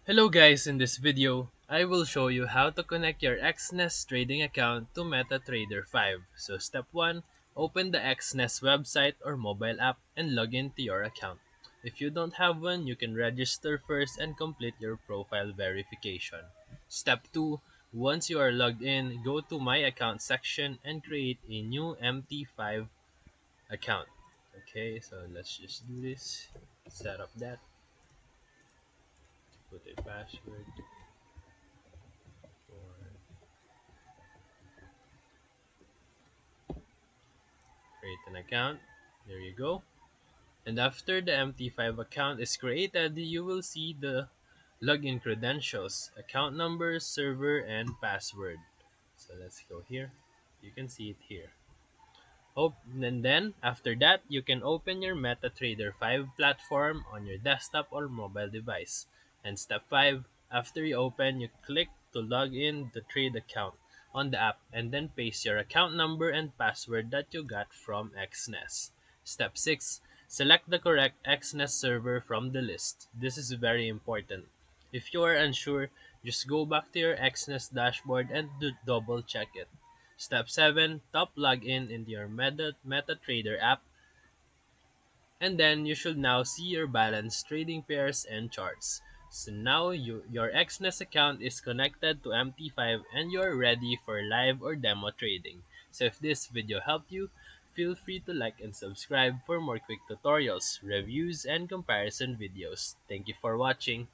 Hello guys, in this video, I will show you how to connect your Exness trading account to MetaTrader 5. So step 1, open the Exness website or mobile app and log into your account. If you don't have one, you can register first and complete your profile verification. Step 2, once you are logged in, go to My Account section and create a new MT5 account. Okay, so let's just do this. Set up that, put a password for create an account. There you go. And after the MT5 account is created, you will see the login credentials, account number, server, and password. So let's go here. You can see it here. And then after that, you can open your MetaTrader 5 platform on your desktop or mobile device. And step 5, after you open, you click to log in the trade account on the app and then paste your account number and password that you got from Exness. Step 6, select the correct Exness server from the list. This is very important. If you are unsure, just go back to your Exness dashboard and double check it. Step 7, top login into your MetaTrader app, and then you should now see your balance, trading pairs, and charts. So now your Exness account is connected to MT5 and you're ready for live or demo trading. So if this video helped you, feel free to like and subscribe for more quick tutorials, reviews, and comparison videos. Thank you for watching.